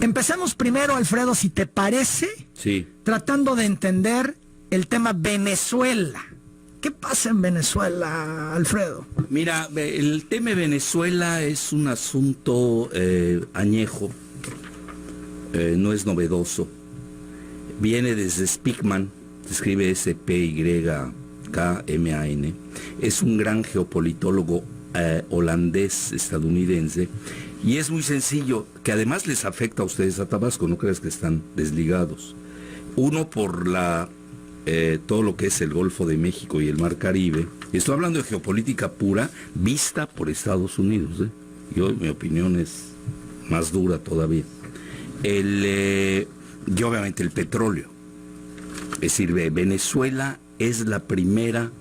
Empecemos primero, Alfredo, si te parece, Sí. tratando de entender el tema Venezuela. ¿Qué pasa en Venezuela, Alfredo? Mira, el tema de Venezuela es un asunto añejo, no es novedoso. Viene desde Spykman, se escribe S-P-Y-K-M-A-N. Es un gran geopolitólogo holandés, estadounidense, y es muy sencillo, que además les afecta a ustedes a Tabasco, no creas que están desligados. Uno, por todo lo que es el Golfo de México y el Mar Caribe. Estoy hablando de geopolítica pura, vista por Estados Unidos. Mi opinión es más dura todavía. Y obviamente el petróleo. Es decir, Venezuela es la primera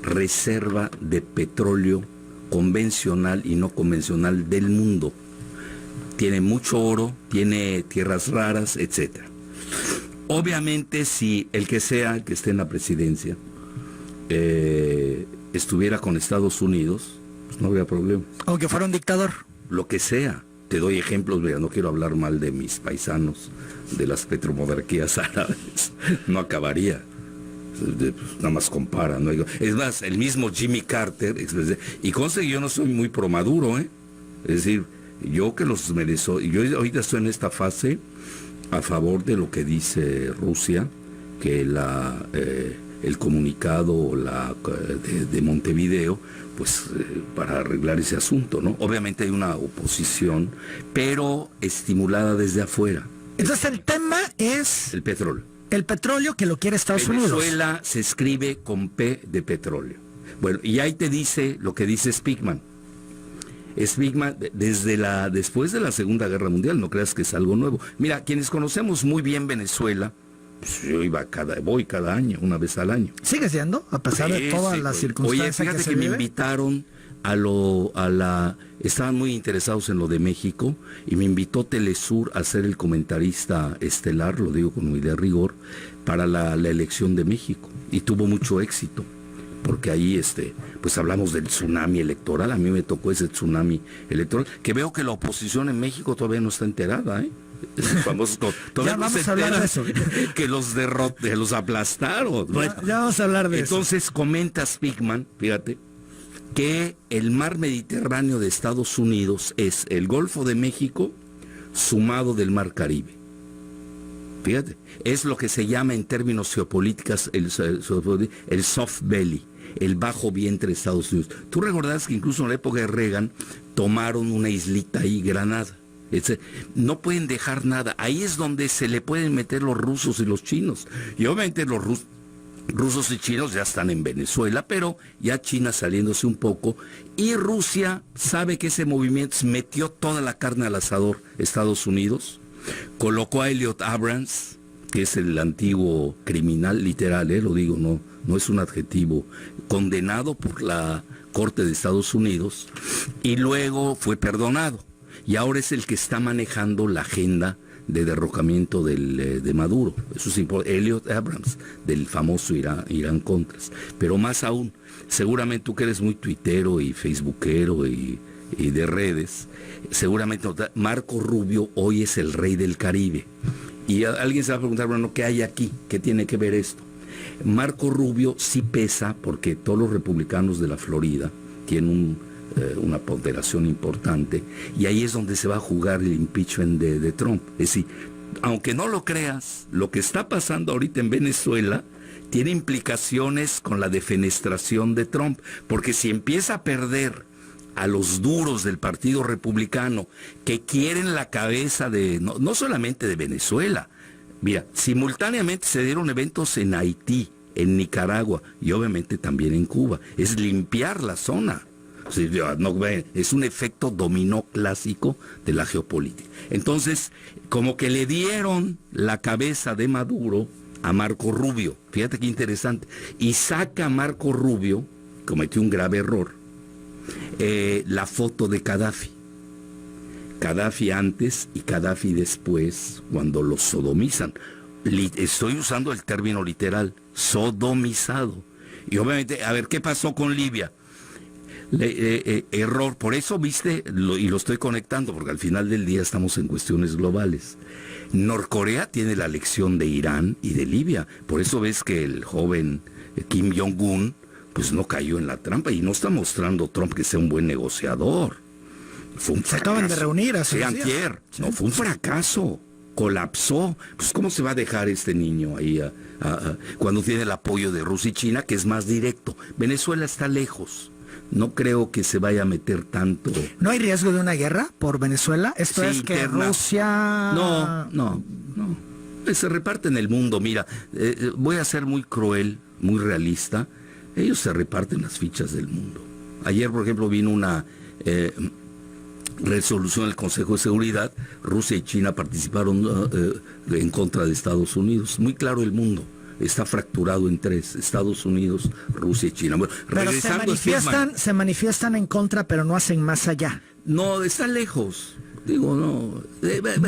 reserva de petróleo convencional y no convencional del mundo. Tiene mucho oro, tiene tierras raras, etcétera. Obviamente, si el que esté en la presidencia estuviera con Estados Unidos, pues no habría problema. Aunque fuera un dictador. Lo que sea. Te doy ejemplos, mira, no quiero hablar mal de mis paisanos, de las petromonarquías árabes. No acabaría. Nada más compara, ¿no? Es más, el mismo Jimmy Carter, y conste que yo no soy muy pro Maduro, Es decir, yo ahorita estoy en esta fase a favor de lo que dice Rusia, que el comunicado de Montevideo, pues para arreglar ese asunto, ¿no? Obviamente hay una oposición, pero estimulada desde afuera. Entonces el tema es el petróleo. El petróleo, que lo quiere Estados Unidos. Venezuela se escribe con P de petróleo. Bueno, y ahí te dice lo que dice Spykman. Spykman, después de la Segunda Guerra Mundial, no creas que es algo nuevo. Mira, quienes conocemos muy bien Venezuela, pues yo voy cada año, una vez al año. ¿Sigues yendo? A pesar de todas las circunstancias. Oye, fíjate que me invitaron estaban muy interesados en lo de México, y me invitó Telesur a ser el comentarista estelar, lo digo con humildad y rigor, para la elección de México, y tuvo mucho éxito. Porque ahí pues hablamos del tsunami electoral. A mí me tocó ese tsunami electoral, que veo que la oposición en México todavía no está enterada, ya vamos a hablar de eso. Que los aplastaron. Ya vamos a hablar de eso. Entonces comenta Spykman, fíjate, que el mar Mediterráneo de Estados Unidos es el Golfo de México sumado del Mar Caribe. Fíjate, es lo que se llama en términos geopolíticos el soft belly, el bajo vientre de Estados Unidos. Tú recordarás que incluso en la época de Reagan tomaron una islita ahí, Granada. No pueden dejar nada. Ahí es donde se le pueden meter los rusos y los chinos. Y obviamente los rusos y chinos ya están en Venezuela, pero ya China saliéndose un poco. Y Rusia sabe que ese movimiento metió toda la carne al asador. Estados Unidos colocó a Elliot Abrams, que es el antiguo criminal, literal, lo digo, no es un adjetivo, condenado por la Corte de Estados Unidos, y luego fue perdonado. Y ahora es el que está manejando la agenda de derrocamiento de Maduro. Eso es importante. Elliot Abrams, del famoso Irán Contras. Pero más aún, seguramente tú que eres muy tuitero y facebookero y de redes, seguramente Marco Rubio hoy es el rey del Caribe. Y alguien se va a preguntar, bueno, ¿qué hay aquí? ¿Qué tiene que ver esto? Marco Rubio sí pesa, porque todos los republicanos de la Florida tienen una ponderación importante, y ahí es donde se va a jugar el impeachment de Trump. Es decir, aunque no lo creas, lo que está pasando ahorita en Venezuela tiene implicaciones con la defenestración de Trump, porque si empieza a perder a los duros del Partido Republicano, que quieren la cabeza no solamente de Venezuela. Mira, simultáneamente se dieron eventos en Haití, en Nicaragua y obviamente también en Cuba. Es limpiar la zona. Es un efecto dominó clásico de la geopolítica. Entonces, como que le dieron la cabeza de Maduro a Marco Rubio. Fíjate qué interesante. Y saca a Marco Rubio, cometió un grave error, la foto de Gaddafi. Gaddafi antes y Gaddafi después, cuando los sodomizan. Estoy usando el término literal, sodomizado. Y obviamente, a ver, ¿qué pasó con Libia? Error, por eso viste, y lo estoy conectando, porque al final del día estamos en cuestiones globales. Norcorea tiene la lección de Irán y de Libia, por eso ves que el joven Kim Jong-un pues no cayó en la trampa, y no está mostrando Trump que sea un buen negociador. Fue un Se acaban de reunir hace unos días. antier. Sí. No, fue un fracaso. Colapsó. Pues ¿cómo se va a dejar este niño ahí cuando tiene el apoyo de Rusia y China, que es más directo? Venezuela está lejos. No creo que se vaya a meter tanto. ¿No hay riesgo de una guerra por Venezuela? Esto Sí, es que interna. Rusia... No. Se reparte en el mundo. Mira, voy a ser muy cruel, muy realista. Ellos se reparten las fichas del mundo. Ayer, por ejemplo, vino una resolución del Consejo de Seguridad. Rusia y China participaron en contra de Estados Unidos. Muy claro el mundo. Está fracturado en tres: Estados Unidos, Rusia y China. Bueno, Pero regresando se manifiestan en contra, pero no hacen más allá. No, está lejos. Digo, no.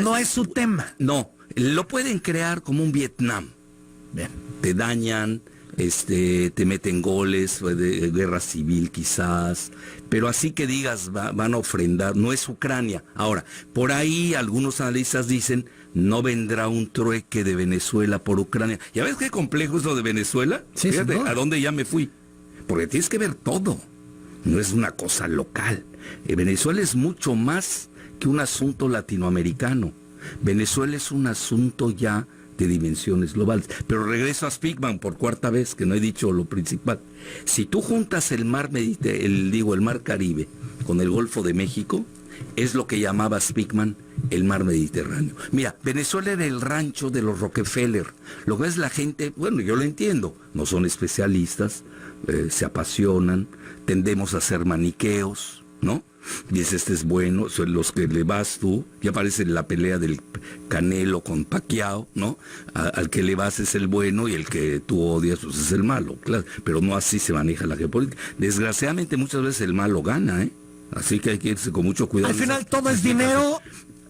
No es su tema. No, lo pueden crear como un Vietnam. Bien. Te dañan, te meten goles, de guerra civil quizás, pero así que digas van a ofrendar, no es Ucrania. Ahora, por ahí algunos analistas dicen, no vendrá un trueque de Venezuela por Ucrania. ¿Ya ves qué complejo es lo de Venezuela? Sí, Fíjate, sin duda. ¿a dónde ya me fui? Porque tienes que ver todo, no es una cosa local. Venezuela es mucho más que un asunto latinoamericano. Venezuela es un asunto ya de dimensiones globales. Pero regreso a Speakman por cuarta vez, que no he dicho lo principal. Si tú juntas el mar Caribe con el Golfo de México, es lo que llamaba Speakman el mar Mediterráneo. Mira, Venezuela era el rancho de los Rockefeller. Lo que es la gente, bueno, yo lo entiendo, no son especialistas, se apasionan, tendemos a ser maniqueos, ¿no? Dices, este es bueno, son los que le vas tú, ya aparece la pelea del Canelo con Pacquiao, ¿no? Al que le vas es el bueno y el que tú odias pues es el malo, claro, pero no así se maneja la geopolítica. Desgraciadamente muchas veces el malo gana, ¿eh? Así que hay que irse con mucho cuidado. Al final todo es dinero.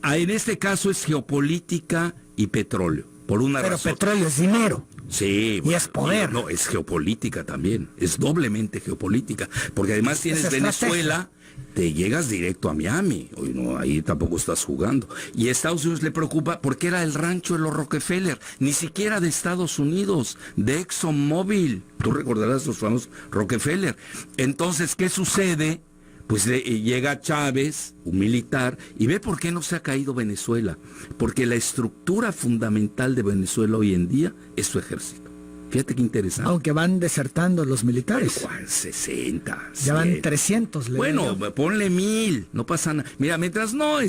En este caso es geopolítica y petróleo, por una Pero razón. petróleo es dinero. Sí, Y es poder. No, es geopolítica también, es doblemente geopolítica, porque además tienes Es Venezuela, te llegas directo a Miami, hoy no, ahí tampoco estás jugando. Y a Estados Unidos le preocupa porque era el rancho de los Rockefeller, ni siquiera de Estados Unidos, de ExxonMobil. Tú recordarás los famosos Rockefeller. Entonces, ¿qué sucede? Pues llega Chávez, un militar, y ve por qué no se ha caído Venezuela. Porque la estructura fundamental de Venezuela hoy en día es su ejército. Fíjate qué interesante. Aunque van desertando los militares. 60. Ya van 100. 300. Bueno, ponle 1000, no pasa nada. Mira, mientras no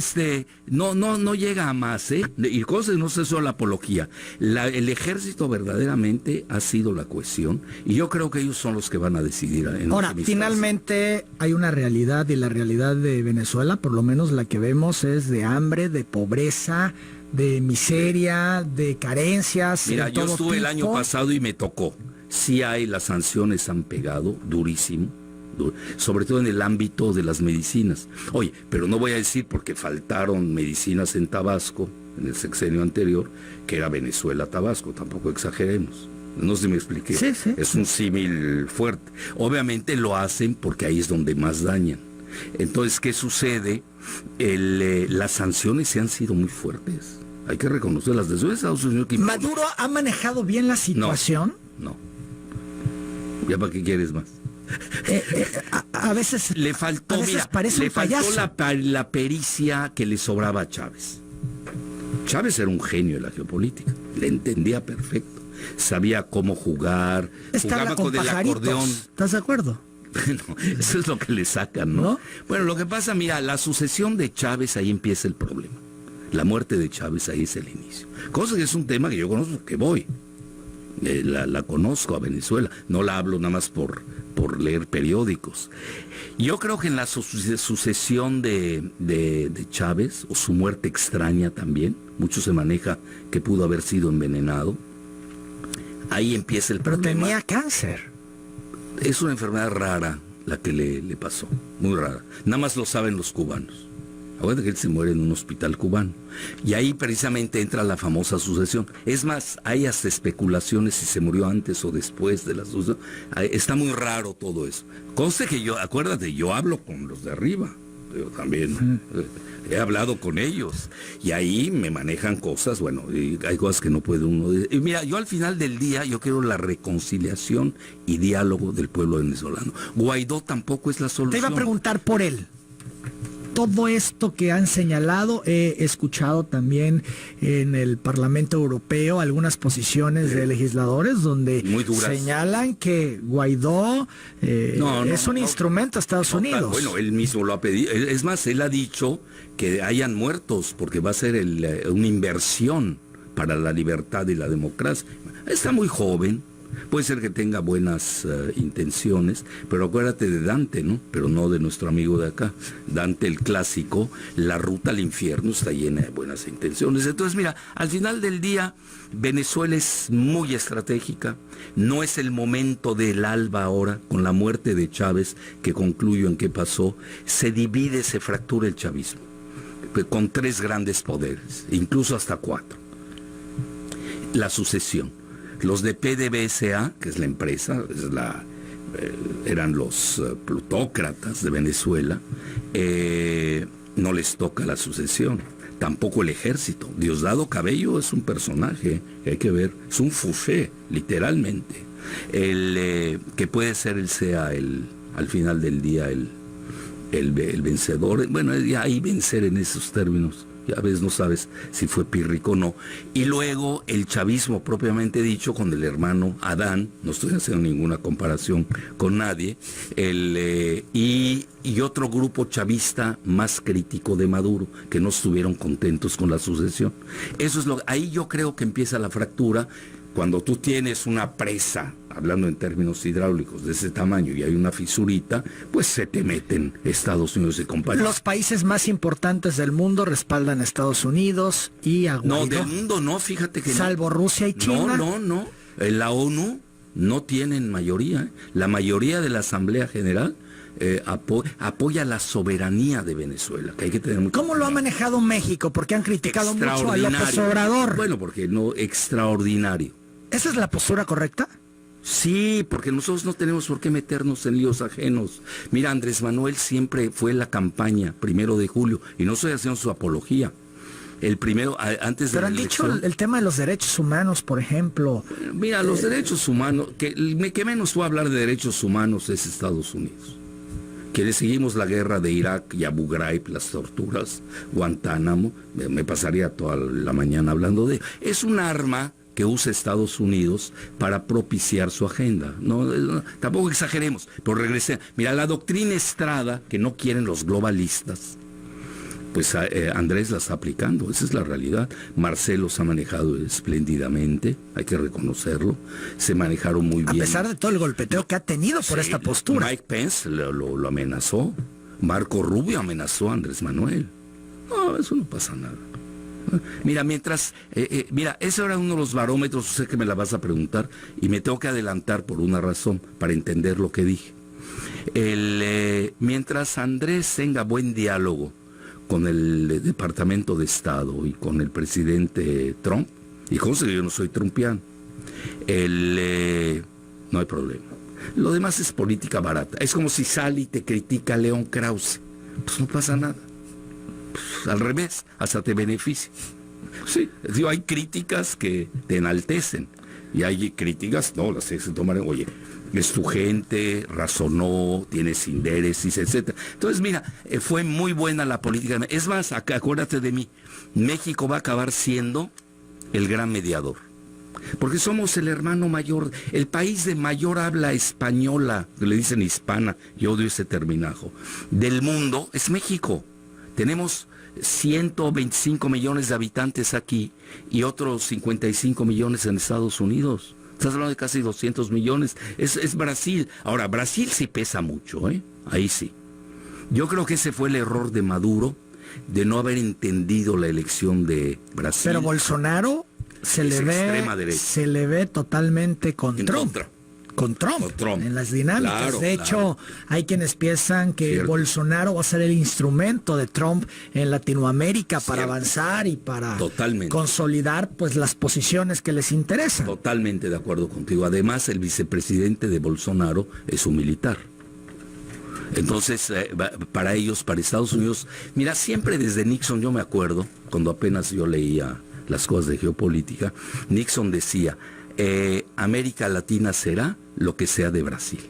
llega a más, y cosas, no sé, solo la apología. El ejército verdaderamente ha sido la cohesión, y yo creo que ellos son los que van a decidir. Ahora, finalmente hay una realidad, y la realidad de Venezuela, por lo menos la que vemos, es de hambre, de pobreza, de miseria, de carencias. Mira, de yo todo estuve el tipo. año pasado y me tocó. Sí hay, las sanciones han pegado durísimo, sobre todo en el ámbito de las medicinas. Oye, pero no voy a decir porque faltaron medicinas en Tabasco, en el sexenio anterior, que era Venezuela-Tabasco, tampoco exageremos. No sé si me expliqué. Sí, sí. Es un símil fuerte. Obviamente lo hacen porque ahí es donde más dañan. Entonces, ¿qué sucede? Las sanciones se han sido muy fuertes. Hay que reconocerlas. Desde Estados Unidos que ¿Maduro ha manejado bien la situación? No. ¿Ya para qué quieres más? A veces Le faltó, a veces mira, parece le un faltó payaso. la pericia que le sobraba a Chávez. Chávez era un genio de la geopolítica. Le entendía perfecto. Sabía cómo jugar. Está Jugaba con con el pajaritos. acordeón. ¿Estás de acuerdo? Bueno, eso es lo que le sacan, ¿no? ¿No? Bueno, lo que pasa, mira, la sucesión de Chávez, ahí empieza el problema. La muerte de Chávez, ahí es el inicio. Cosa que es un tema que yo conozco, que voy. La conozco a Venezuela. No la hablo nada más por leer periódicos. Yo creo que en la sucesión de Chávez, o su muerte extraña también, mucho se maneja que pudo haber sido envenenado. Ahí empieza el Pero problema. tenía cáncer. Es una enfermedad rara la que le pasó, muy rara. Nada más lo saben los cubanos. Acuérdate que él se muere en un hospital cubano. Y ahí precisamente entra la famosa sucesión. Es más, hay hasta especulaciones si se murió antes o después de la sucesión. Está muy raro todo eso. Conste que acuérdate, yo hablo con los de arriba. Yo también he hablado con ellos. Y ahí me manejan cosas, bueno, y hay cosas que no puede uno decir. Y mira, yo al final del día, yo quiero la reconciliación y diálogo del pueblo venezolano. Guaidó tampoco es la solución. Te iba a preguntar por él. Todo esto que han señalado, he escuchado también en el Parlamento Europeo algunas posiciones de legisladores donde señalan que Guaidó es un instrumento de Estados Unidos. Bueno, él mismo lo ha pedido. Es más, él ha dicho que hayan muertos porque va a ser una inversión para la libertad y la democracia. Está muy joven. Puede ser que tenga buenas intenciones, pero acuérdate de Dante, ¿no? Pero no de nuestro amigo de acá. Dante, el clásico, la ruta al infierno está llena de buenas intenciones. Entonces, mira, al final del día, Venezuela es muy estratégica. No es el momento del alba ahora, con la muerte de Chávez, que concluyo en qué pasó. Se divide, se fractura el chavismo, con 3 grandes poderes, incluso hasta 4. La sucesión. Los de PDVSA, que es la empresa, eran los plutócratas de Venezuela, no les toca la sucesión. Tampoco el ejército. Diosdado Cabello es un personaje que hay que ver, es un fouché, literalmente. Que puede ser al final del día el vencedor. Bueno, ya ahí vencer en esos términos. Ya a veces no sabes si fue Pírrico o no. Y luego el chavismo propiamente dicho, con el hermano Adán, no estoy haciendo ninguna comparación con nadie, y otro grupo chavista más crítico de Maduro, que no estuvieron contentos con la sucesión. Ahí yo creo que empieza la fractura. Cuando tú tienes una presa, hablando en términos hidráulicos, de ese tamaño y hay una fisurita, pues se te meten Estados Unidos y compañía. Los países más importantes del mundo respaldan a Estados Unidos y a Guaidó. No, del mundo no, fíjate que salvo Rusia y China. No. En la ONU no tienen mayoría. La mayoría de la Asamblea General apoya la soberanía de Venezuela, que hay que tener mucho ¿Cómo lo ha manejado México? Porque han criticado mucho a López Obrador. Bueno, porque no, extraordinario. ¿Esa es la postura correcta? Sí, porque nosotros no tenemos por qué meternos en líos ajenos. Mira, Andrés Manuel siempre fue en la campaña, 1 de julio, y no estoy haciendo su apología. El primero, antes de Pero han dicho el tema de los derechos humanos, por ejemplo. Mira, los derechos humanos, que menos fue hablar de derechos humanos es Estados Unidos. Que le seguimos la guerra de Irak y Abu Ghraib, las torturas, Guantánamo, me pasaría toda la mañana hablando de... Es un arma que usa Estados Unidos para propiciar su agenda. No, tampoco exageremos, pero regrese. Mira, la doctrina Estrada, que no quieren los globalistas, pues Andrés la está aplicando, esa es la realidad. Marcelo se ha manejado espléndidamente, hay que reconocerlo, se manejaron muy bien. A pesar de todo el golpeteo que ha tenido por esta postura. Mike Pence lo amenazó, Marco Rubio amenazó a Andrés Manuel. No, eso no pasa nada. Mira, mira, ese era uno de los barómetros, sé que me la vas a preguntar, y me tengo que adelantar por una razón, para entender lo que dije. Mientras Andrés tenga buen diálogo con el Departamento de Estado y con el presidente Trump, y cosa que yo no soy trumpiano, no hay problema. Lo demás es política barata. Es como si sale y te critica León Krause. Pues no pasa nada. Pues, al revés, hasta te beneficia. Sí, digo, hay críticas que te enaltecen y hay críticas, no, las tienes que tomar en, oye, es tu gente, razonó, tienes indéresis, etc. Entonces, mira, fue muy buena la política. Es más, acuérdate de mí, México va a acabar siendo el gran mediador. Porque somos el hermano mayor, el país de mayor habla española, que le dicen hispana, yo odio ese terminajo, del mundo, es México. Tenemos 125 millones de habitantes aquí y otros 55 millones en Estados Unidos. Estás hablando de casi 200 millones. Es Brasil. Ahora, Brasil sí pesa mucho, ¿eh? Ahí sí. Yo creo que ese fue el error de Maduro, de no haber entendido la elección de Brasil. Pero Bolsonaro se le ve totalmente con Trump. Trump, en las dinámicas. Claro, de hecho, hay quienes piensan que Bolsonaro va a ser el instrumento de Trump en Latinoamérica para avanzar y para consolidar pues las posiciones que les interesan. Totalmente de acuerdo contigo. Además, el vicepresidente de Bolsonaro es un militar. Entonces, para ellos, para Estados Unidos, mira, siempre desde Nixon, yo me acuerdo, cuando apenas yo leía las cosas de geopolítica, Nixon decía, América Latina será lo que sea de Brasil.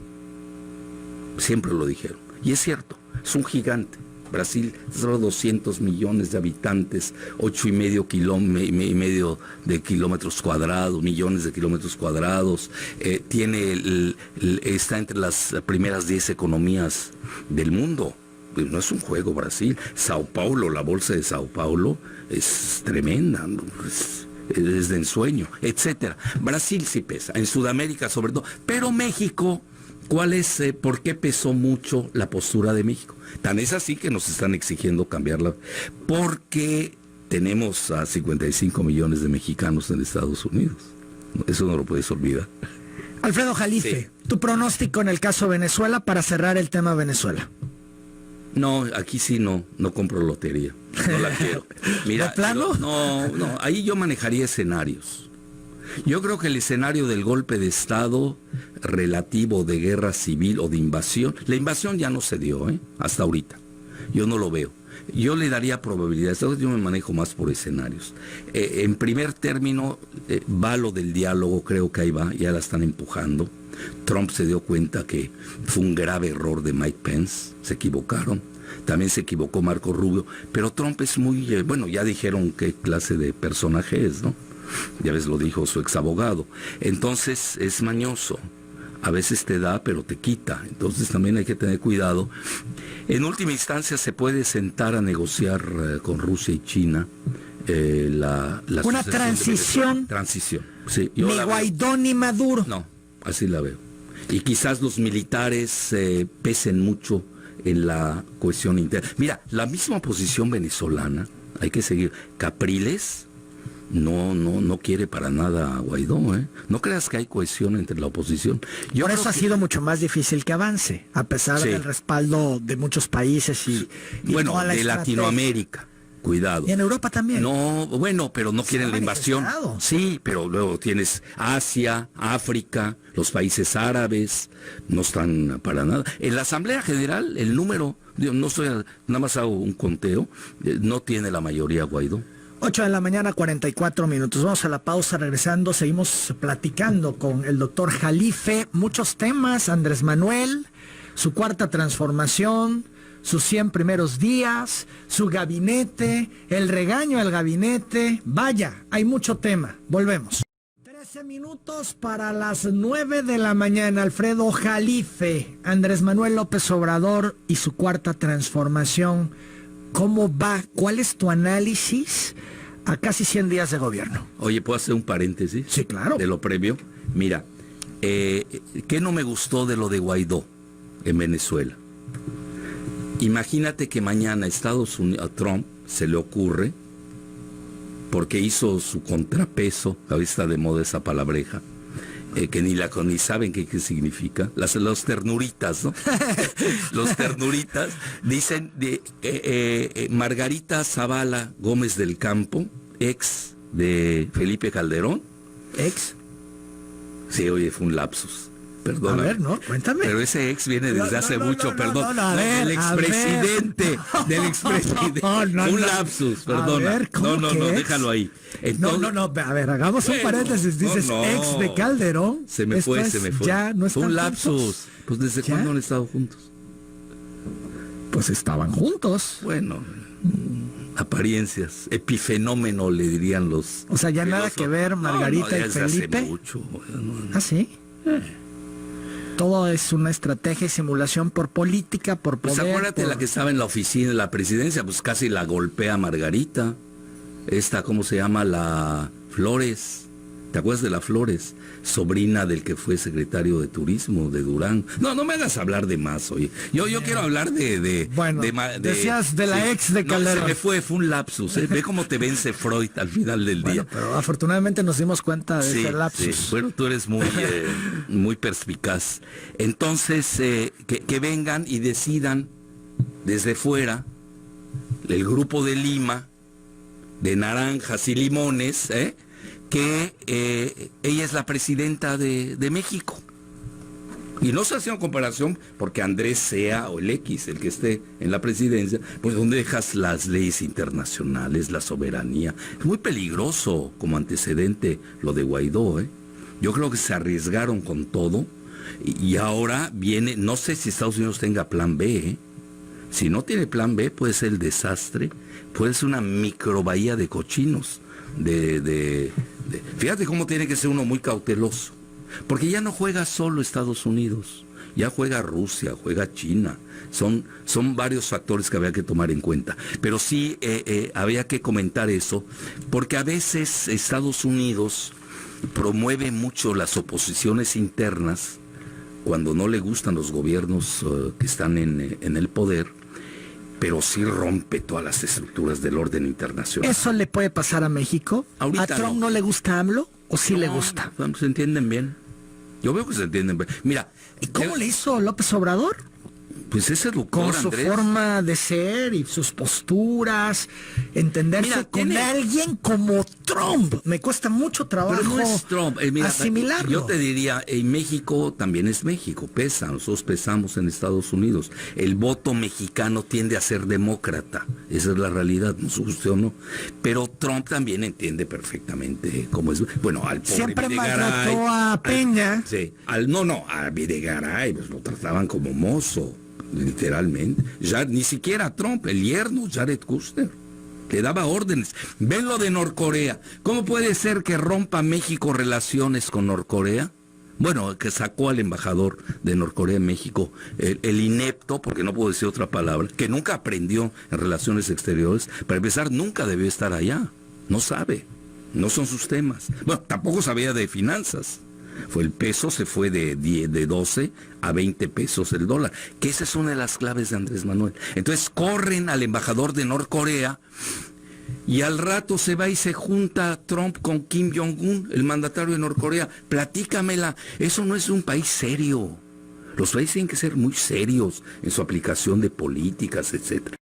Siempre lo dijeron. Y es cierto, es un gigante. Brasil, solo 200 millones de habitantes, 8,5 de kilómetros cuadrados, millones de kilómetros cuadrados, está entre las primeras 10 economías del mundo. No es un juego Brasil. Sao Paulo, la bolsa de Sao Paulo es tremenda, es de ensueño, etcétera. Brasil sí pesa, en Sudamérica sobre todo, pero México, ¿por qué pesó mucho la postura de México? Tan es así que nos están exigiendo cambiarla, porque tenemos a 55 millones de mexicanos en Estados Unidos. Eso no lo puedes olvidar. Alfredo Jalife, tu pronóstico en el caso Venezuela para cerrar el tema Venezuela. No, aquí sí no compro lotería. No la quiero. Mira, ¿de plano? No, ahí yo manejaría escenarios. Yo creo que el escenario del golpe de Estado relativo de guerra civil o de invasión, la invasión ya no se dio, hasta ahorita. Yo no lo veo. Yo le daría probabilidades, yo me manejo más por escenarios. En primer término, va lo del diálogo, creo que ahí va, ya la están empujando. Trump se dio cuenta que fue un grave error de Mike Pence, se equivocaron. También se equivocó Marco Rubio, pero Trump es muy, ya dijeron qué clase de personaje es, ¿no? Ya ves, lo dijo su exabogado. Entonces es mañoso. A veces te da, pero te quita. Entonces también hay que tener cuidado. En última instancia se puede sentar a negociar con Rusia y China una transición. Transición. Sí, ni Guaidó ni Maduro. No, así la veo. Y quizás los militares pesen mucho en la cohesión interna. Mira, la misma oposición venezolana, hay que seguir. Capriles no quiere para nada a Guaidó, No creas que hay cohesión entre la oposición. Por eso ha sido mucho más difícil que avance, a pesar del respaldo de muchos países y bueno, de Latinoamérica. Cuidado. Y en Europa también. No, bueno, pero no quieren la invasión. Sí, pero luego tienes Asia, África, los países árabes, no están para nada. En la Asamblea General, el número, nada más hago un conteo, no tiene la mayoría Guaidó. 8 de la mañana, 44 minutos. Vamos a la pausa, regresando, seguimos platicando con el doctor Jalife. Muchos temas, Andrés Manuel, su cuarta transformación, sus 100 primeros días, su gabinete, el regaño al gabinete. Vaya, hay mucho tema. Volvemos. 13 minutos para las 9 de la mañana. Alfredo Jalife, Andrés Manuel López Obrador y su cuarta transformación. ¿Cómo va? ¿Cuál es tu análisis a casi 100 días de gobierno? Oye, ¿puedo hacer un paréntesis? Sí, claro. De lo previo. Mira, ¿qué no me gustó de lo de Guaidó en Venezuela? Imagínate que mañana a Trump se le ocurre, porque hizo su contrapeso, ahorita está de moda esa palabreja, que ni saben qué significa, los ternuritas, ¿no? Los ternuritas dicen Margarita Zavala Gómez del Campo, ex de Felipe Calderón. ¿Ex? Sí, oye, fue un lapsus. Perdona. A ver, no, cuéntame. Pero ese ex viene desde hace mucho, perdón. Del expresidente. Un lapsus, perdona. Ver, no, déjalo ahí. Entonces, a ver, hagamos un paréntesis. Dices ex de Calderón. Se me fue. Ya no fue un lapsus. Pues ¿desde cuándo han estado juntos? Pues estaban juntos. Bueno, apariencias, epifenómeno le dirían los. O sea, ya nada que ver Margarita y Felipe. Hace mucho. ¿Ah, sí? Todo es una estrategia y simulación por política, por poder. Pues acuérdate la que estaba en la oficina de la presidencia, pues casi la golpea Margarita. ¿Cómo se llama? La Flores. ¿Te acuerdas de la Flores? Sobrina del que fue secretario de Turismo de Durán. No me hagas hablar de más, oye. Yo quiero hablar decías de la ex de Calderón. No, se me fue un lapsus. Ve cómo te vence Freud al final del día. Pero afortunadamente nos dimos cuenta de ese lapsus. Sí. Bueno, tú eres muy perspicaz. Entonces, que vengan y decidan desde fuera, el grupo de Lima, de naranjas y limones, que ella es la presidenta de México. Y no se hace una comparación porque Andrés sea o el X, el que esté en la presidencia, pues donde dejas las leyes internacionales, la soberanía. Es muy peligroso como antecedente lo de Guaidó, Yo creo que se arriesgaron con todo y ahora viene, no sé si Estados Unidos tenga plan B, Si no tiene plan B, puede ser el desastre, puede ser una microbahía de cochinos. Fíjate cómo tiene que ser uno muy cauteloso, porque ya no juega solo Estados Unidos, ya juega Rusia, juega China, son varios factores que había que tomar en cuenta, pero sí había que comentar eso, porque a veces Estados Unidos promueve mucho las oposiciones internas cuando no le gustan los gobiernos que están en el poder, pero sí rompe todas las estructuras del orden internacional. ¿Eso le puede pasar a México? Ahorita ¿A Trump no le gusta AMLO o sí le gusta? Se entienden bien. Yo veo que se entienden bien. Mira, ¿y cómo le hizo López Obrador? Pues es seductor, con su Andrés. forma de ser y sus posturas, entenderse con alguien como Trump. Me cuesta mucho trabajo pero no es Trump. Asimilarlo. Yo te diría, en México también es México, pesa, nosotros pesamos en Estados Unidos. El voto mexicano tiende a ser demócrata, esa es la realidad, nos guste o no. Pero Trump también entiende perfectamente cómo es. Bueno, al pobre siempre Videgaray, maltrató a Peña. A Videgaray, pues lo trataban como mozo. Literalmente, ya ni siquiera a Trump, el yerno Jared Kushner le daba órdenes. Ven lo de Norcorea. ¿Cómo puede ser que rompa México relaciones con Norcorea? Bueno, que sacó al embajador de Norcorea en México, el inepto, porque no puedo decir otra palabra, que nunca aprendió en relaciones exteriores. Para empezar, nunca debió estar allá. No sabe, no son sus temas. Bueno, tampoco sabía de finanzas. El peso se fue de 12 a 20 pesos el dólar, que esa es una de las claves de Andrés Manuel. Entonces corren al embajador de Norcorea y al rato se va y se junta Trump con Kim Jong-un, el mandatario de Norcorea. Platícamela, eso no es un país serio. Los países tienen que ser muy serios en su aplicación de políticas, etcétera.